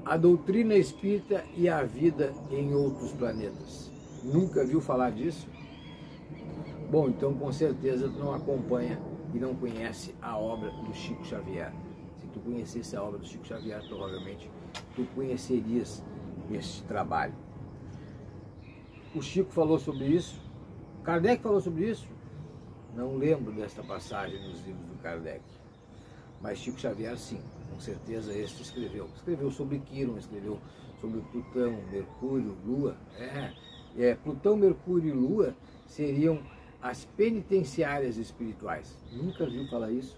A doutrina espírita e a vida em outros planetas. Nunca viu falar disso? Bom, então com certeza tu não acompanha e não conhece a obra do Chico Xavier. Se tu conhecesse a obra do Chico Xavier, provavelmente tu conhecerias este trabalho. O Chico falou sobre isso, Kardec falou sobre isso. Não lembro desta passagem nos livros do Kardec, mas Chico Xavier sim, com certeza este escreveu. Escreveu sobre Quirón, escreveu sobre Plutão, Mercúrio, Lua. Plutão, Mercúrio e Lua seriam as penitenciárias espirituais. Nunca viu falar isso?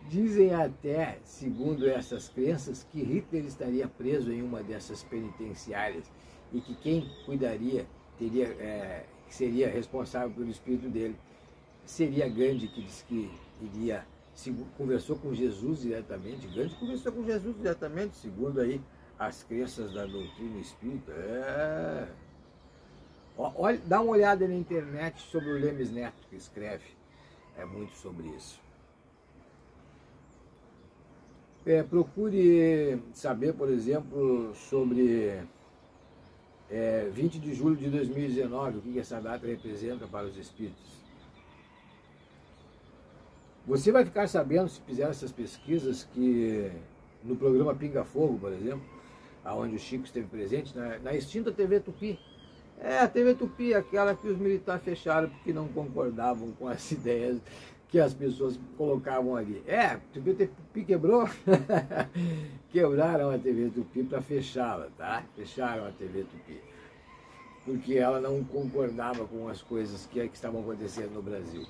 Dizem até, segundo essas crenças, que Hitler estaria preso em uma dessas penitenciárias e que quem cuidaria, que seria responsável pelo espírito dele, seria Gandhi, que disse que iria, conversou com Jesus diretamente. Gandhi conversou com Jesus diretamente, segundo aí as crenças da doutrina espírita. Olha, dá uma olhada na internet sobre o Lemes Neto, que escreve muito sobre isso. Procure saber, por exemplo, sobre 20 de julho de 2019, o que essa data representa para os espíritos. Você vai ficar sabendo, se fizer essas pesquisas, que no programa Pinga Fogo, por exemplo, onde o Chico esteve presente, na extinta TV Tupi. A TV Tupi, aquela que os militares fecharam porque não concordavam com as ideias que as pessoas colocavam ali. A TV Tupi quebrou? Quebraram a TV Tupi para fechá-la, tá? Fecharam a TV Tupi. Porque ela não concordava com as coisas que estavam acontecendo no Brasil.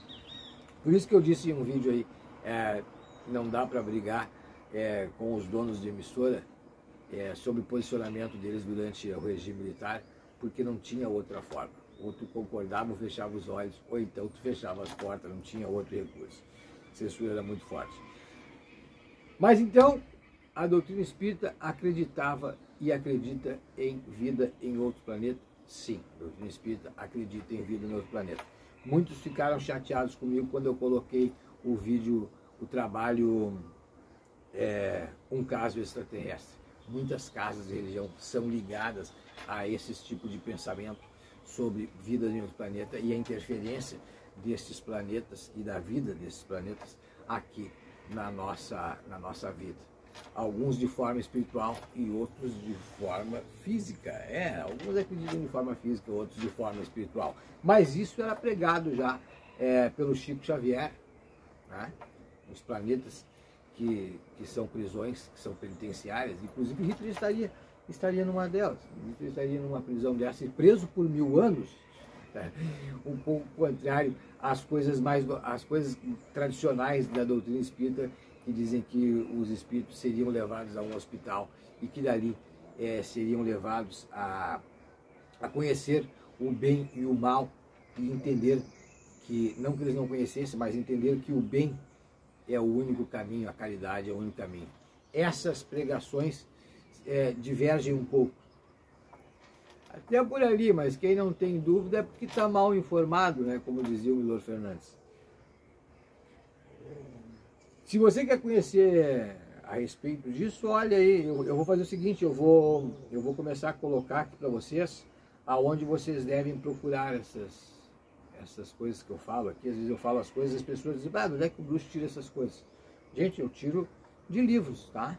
Por isso que eu disse em um vídeo aí, não dá para brigar com os donos de emissora sobre o posicionamento deles durante o regime militar, porque não tinha outra forma. Ou tu concordava ou fechava os olhos, ou então tu fechava as portas, não tinha outro recurso. A censura era muito forte. Mas então, a doutrina espírita acreditava e acredita em vida em outro planeta? Sim, a doutrina espírita acredita em vida em outro planeta. Muitos ficaram chateados comigo quando eu coloquei o vídeo, o trabalho Um Caso Extraterrestre. Muitas casas de religião são ligadas a esses tipos de pensamento sobre vida em outro planeta e a interferência desses planetas e da vida desses planetas aqui na nossa vida. Alguns de forma espiritual e outros de forma física. Alguns acreditam de forma física, outros de forma espiritual. Mas isso era pregado já pelo Chico Xavier, né? Os planetas que são prisões, que são penitenciárias. Inclusive Hitler estaria numa delas. Hitler estaria numa prisão dessa e preso por 1000 anos. Um pouco contrário às coisas tradicionais da doutrina espírita, que dizem que os espíritos seriam levados a um hospital e que dali seriam levados a conhecer o bem e o mal e entender que, não que eles não conhecessem, mas entender que o bem é o único caminho, a caridade é o único caminho. Essas pregações divergem um pouco. Até por ali, mas quem não tem dúvida é porque está mal informado, né? Como dizia o Milor Fernandes. Se você quer conhecer a respeito disso, olha aí, eu vou fazer o seguinte, eu vou começar a colocar aqui para vocês aonde vocês devem procurar essas coisas que eu falo aqui. Às vezes eu falo as coisas e as pessoas dizem, onde é que o Bruxo tira essas coisas? Gente, eu tiro de livros, tá?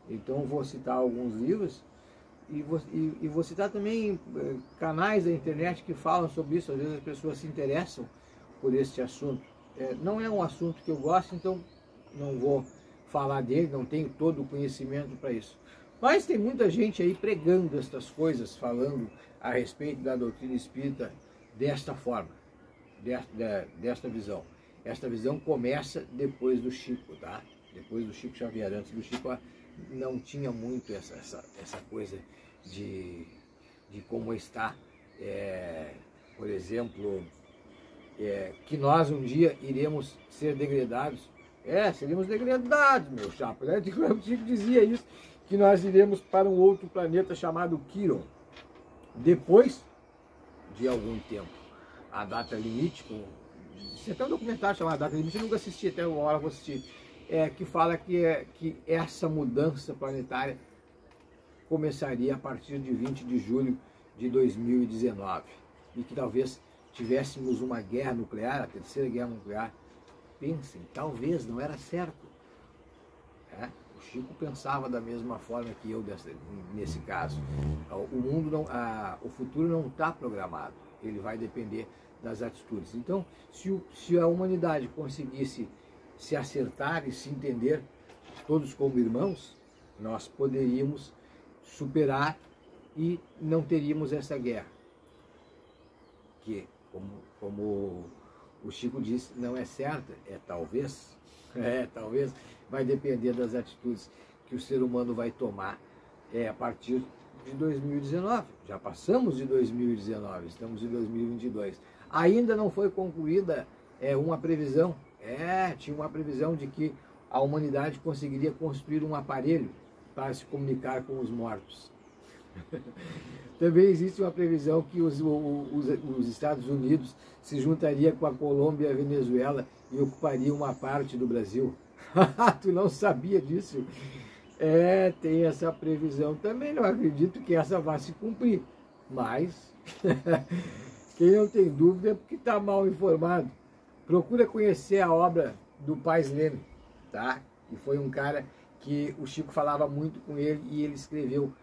Então vou citar alguns livros e vou citar também canais da internet que falam sobre isso. Às vezes as pessoas se interessam por este assunto. Não é um assunto que eu gosto, então não vou falar dele, não tenho todo o conhecimento para isso. Mas tem muita gente aí pregando estas coisas, falando a respeito da doutrina espírita desta forma, desta visão. Esta visão começa depois do Chico, tá? Depois do Chico Xavier. Antes do Chico não tinha muito essa coisa de como está, por exemplo, que nós um dia iremos ser degradados. Seríamos degradados, meu chapa, né? O Chico dizia isso, que nós iremos para um outro planeta chamado Quirón. Depois de algum tempo. A Data Limite, tem até um documentário chamado Data Limite, eu nunca assisti, até uma hora eu vou assistir, que fala que essa mudança planetária começaria a partir de 20 de julho de 2019 e que talvez tivéssemos uma guerra nuclear, a terceira guerra nuclear. Pensem, talvez, não era certo. O Chico pensava da mesma forma que eu nesse caso. O mundo não, o futuro não está programado, ele vai depender das atitudes. Então, se a humanidade conseguisse se acertar e se entender todos como irmãos, nós poderíamos superar e não teríamos essa guerra. Que, como o Chico disse, não é certa, talvez, talvez, vai depender das atitudes que o ser humano vai tomar a partir de 2019. Já passamos de 2019, estamos em 2022. Ainda não foi concluída uma previsão, tinha uma previsão de que a humanidade conseguiria construir um aparelho para se comunicar com os mortos. Também existe uma previsão que os Estados Unidos se juntaria com a Colômbia e a Venezuela e ocuparia uma parte do Brasil. Tu não sabia disso? Tem essa previsão também. Não acredito que essa vá se cumprir. Mas quem não tem dúvida é porque está mal informado. Procura conhecer a obra do Pais Leme, tá? E foi um cara que o Chico falava muito com ele e ele escreveu.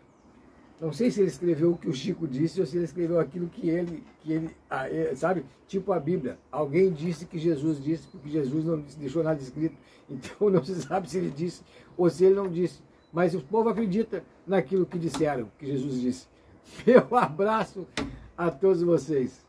Não sei se ele escreveu o que o Chico disse ou se ele escreveu aquilo que ele sabe? Tipo a Bíblia. Alguém disse que Jesus disse, porque Jesus não deixou nada escrito. Então não se sabe se ele disse ou se ele não disse. Mas o povo acredita naquilo que disseram, que Jesus disse. Meu abraço a todos vocês.